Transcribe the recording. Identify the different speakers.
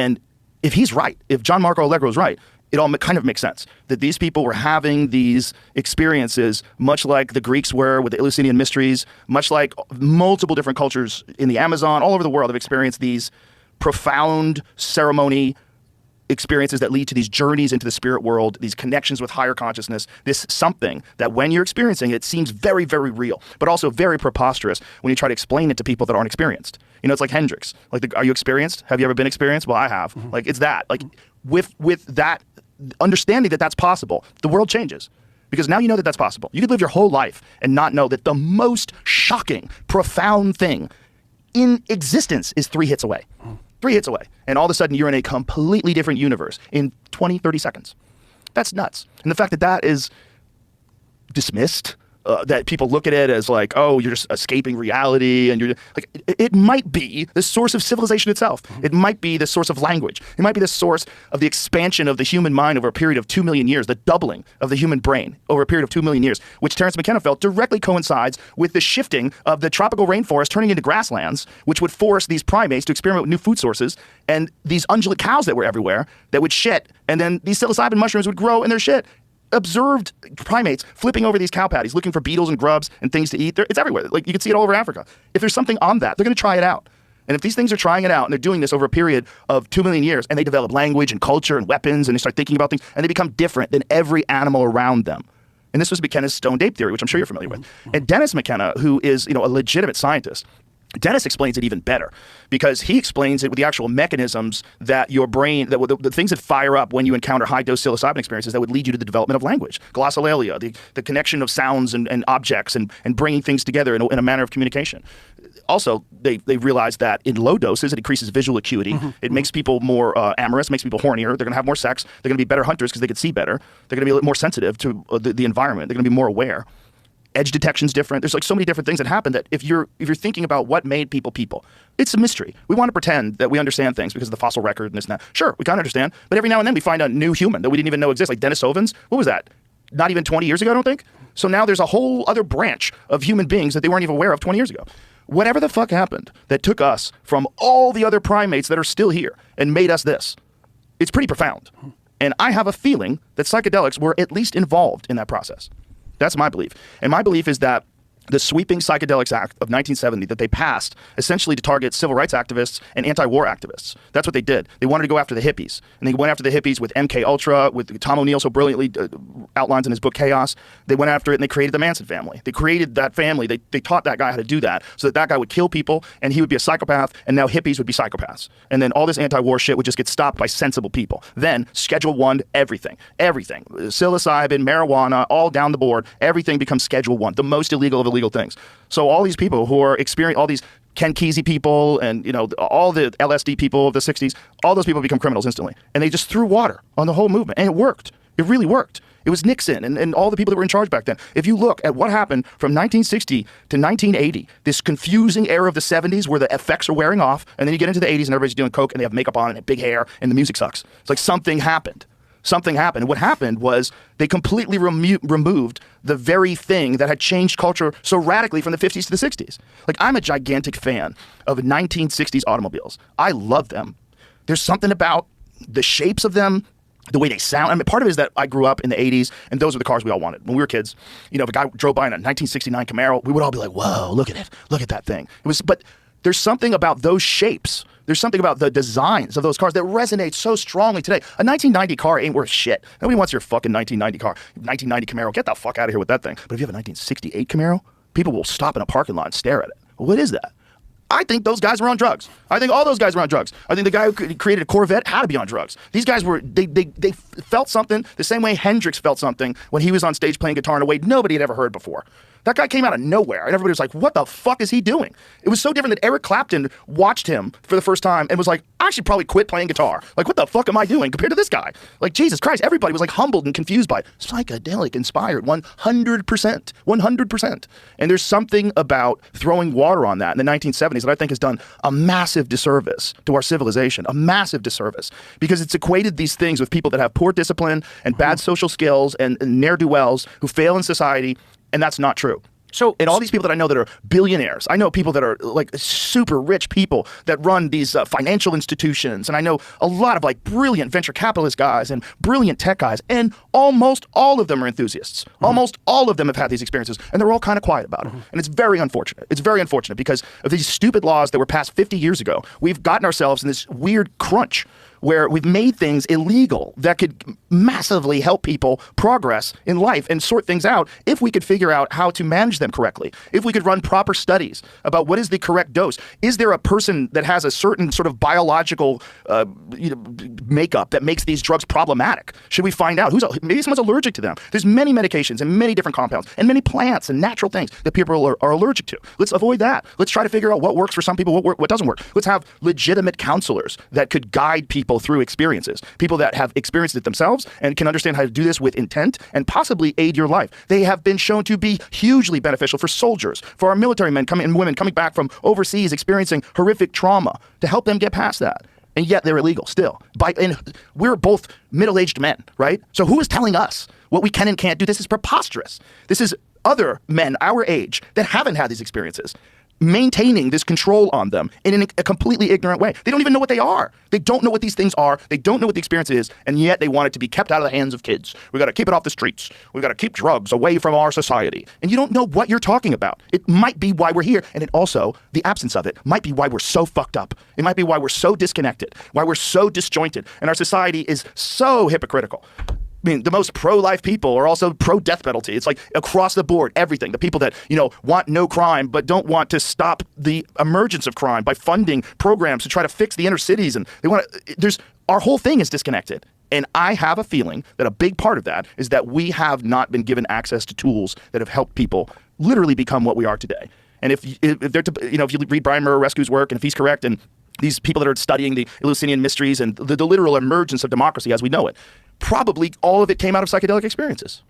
Speaker 1: And if he's right, if John Marco Allegro is right, it all kind of makes sense that these people were having these experiences much like the Greeks were with the Eleusinian mysteries, much like multiple different cultures in the Amazon, all over the world have experienced these profound ceremony experiences that lead to these journeys into the spirit world, these connections with higher consciousness, this something that when you're experiencing it seems very, very real, but also very preposterous when you try to explain it to people that aren't experienced. You know, it's like Hendrix. Like, are you experienced? Have you ever been experienced? Well, I have. Like, it's that. Like, with that understanding that that's possible, the world changes. Because now you know that that's possible. You could live your whole life and not know that the most shocking, profound thing in existence is 3 hits away. 3 hits away. And all of a sudden you're in a completely different universe in 20, 30 seconds. That's nuts. And the fact that that is dismissed, that people look at it as like, oh, you're just escaping reality, and you're like, it might be the source of civilization itself. It might be the source of language. It might be the source of the expansion of the human mind over a period of 2 million years, the doubling of the human brain over a period of 2 million years, which Terence McKenna felt directly coincides with the shifting of the tropical rainforest turning into grasslands, which would force these primates to experiment with new food sources, and these ungulate cows that were everywhere that would shit, and then these psilocybin mushrooms would grow in their shit. Observed primates flipping over these cow patties, looking for beetles and grubs and things to eat. It's everywhere. Like, you can see it all over Africa. If there's something on that, they're going to try it out. And if these things are trying it out and they're doing this over a period of 2 million years, and they develop language and culture and weapons, and they start thinking about things, and they become different than every animal around them. And this was McKenna's stoned ape theory, which I'm sure you're familiar with. And Dennis McKenna, who is, you know, a legitimate scientist, Dennis explains it even better, because he explains it with the actual mechanisms that your brain, that the things that fire up when you encounter high-dose psilocybin experiences that would lead you to the development of language. Glossolalia, the connection of sounds and objects and bringing things together in a manner of communication. Also, they realize that in low doses, it increases visual acuity. It makes people more amorous, makes people hornier. They're going to have more sex. They're going to be better hunters because they can see better. They're going to be a little more sensitive to the environment. They're going to be more aware. Edge detection's different. There's like so many different things that happen that if you're thinking about what made people, it's a mystery. We want to pretend that we understand things because of the fossil record and this and that. Sure, we kind of understand, but every now and then we find a new human that we didn't even know exists, like Denisovans. What was that? Not even 20 years ago, I don't think. So now there's a whole other branch of human beings that they weren't even aware of 20 years ago. Whatever the fuck happened that took us from all the other primates that are still here and made us this, it's pretty profound. And I have a feeling that psychedelics were at least involved in that process. That's my belief. And my belief is that the Sweeping Psychedelics Act of 1970 that they passed essentially to target civil rights activists and anti-war activists. That's what they did. They wanted to go after the hippies. And they went after the hippies with MK Ultra, with Tom O'Neill so brilliantly outlines in his book Chaos. They went after it and they created the Manson family. They created that family. They taught that guy how to do that so that that guy would kill people and he would be a psychopath, and now hippies would be psychopaths. And then all this anti-war shit would just get stopped by sensible people. Then Schedule I, everything. Psilocybin, marijuana, all down the board, everything becomes Schedule I, the most illegal of illegal things. So all these people who are experiencing, all these Ken Kesey people and, you know, all the LSD people of the 60s, all those people become criminals instantly. And they just threw water on the whole movement. And it worked. It really worked. It was Nixon and all the people that were in charge back then. If you look at what happened from 1960 to 1980, this confusing era of the 70s where the effects are wearing off, and then you get into the 80s and everybody's doing coke and they have makeup on and big hair and the music sucks. It's like something happened. Something happened. And what happened was they completely removed the very thing that had changed culture so radically from the 50s to the 60s. Like, I'm a gigantic fan of 1960s automobiles. I love them. There's something about the shapes of them, the way they sound. I mean, part of it is that I grew up in the 80s, and those were the cars we all wanted. When we were kids, you know, if a guy drove by in a 1969 Camaro, we would all be like, whoa, look at it. Look at that thing. But there's something about those shapes. There's something about the designs of those cars that resonates so strongly today. A 1990 car ain't worth shit. Nobody wants your fucking 1990 car. 1990 Camaro, get the fuck out of here with that thing. But if you have a 1968 Camaro, people will stop in a parking lot and stare at it. What is that? I think those guys were on drugs. I think all those guys were on drugs. I think the guy who created a Corvette had to be on drugs. These guys were, they felt something the same way Hendrix felt something when he was on stage playing guitar in a way nobody had ever heard before. That guy came out of nowhere, and everybody was like, what the fuck is he doing? It was so different that Eric Clapton watched him for the first time and was like, I should probably quit playing guitar. Like, what the fuck am I doing compared to this guy? Like, Jesus Christ, everybody was like humbled and confused by it. Psychedelic inspired, 100%, 100%. And there's something about throwing water on that in the 1970s that I think has done a massive disservice to our civilization, a massive disservice, because it's equated these things with people that have poor discipline and bad social skills and ne'er-do-wells who fail in society. And that's not true. And all these people that I know that are billionaires, I know people that are like super rich people that run these financial institutions. And I know a lot of like brilliant venture capitalist guys and brilliant tech guys. And almost all of them are enthusiasts. Almost all of them have had these experiences. And they're all kind of quiet about it. And it's very unfortunate. It's very unfortunate because of these stupid laws that were passed 50 years ago. We've gotten ourselves in this weird crunch where we've made things illegal that could massively help people progress in life and sort things out if we could figure out how to manage them correctly. If we could run proper studies about what is the correct dose. Is there a person that has a certain sort of biological makeup that makes these drugs problematic? Should we find out? Maybe someone's allergic to them. There's many medications and many different compounds and many plants and natural things that people are allergic to. Let's avoid that. Let's try to figure out what works for some people, what doesn't work. Let's have legitimate counselors that could guide people through experiences, people that have experienced it themselves and can understand how to do this with intent and possibly aid your life. They have been shown to be hugely beneficial for soldiers, for our military men and women coming back from overseas experiencing horrific trauma, to help them get past that. And yet they're illegal still. And we're both middle-aged men, right? So who is telling us what we can and can't do? This is preposterous. This is other men our age that haven't had these experiences maintaining this control on them in a completely ignorant way. They don't even know what they are. They don't know what these things are. They don't know what the experience is, and yet they want it to be kept out of the hands of kids. We got to keep it off the streets. We got to keep drugs away from our society. And you don't know what you're talking about. It might be why we're here, and it also, the absence of it, might be why we're so fucked up. It might be why we're so disconnected, why we're so disjointed, and our society is so hypocritical. I mean, the most pro-life people are also pro-death penalty. It's like across the board, everything. The people that, want no crime but don't want to stop the emergence of crime by funding programs to try to fix the inner cities. And they want to, our whole thing is disconnected. And I have a feeling that a big part of that is that we have not been given access to tools that have helped people literally become what we are today. And if you read Brian Murrescu's work, and if he's correct, and these people that are studying the Eleusinian mysteries and the literal emergence of democracy as we know it, probably all of it came out of psychedelic experiences.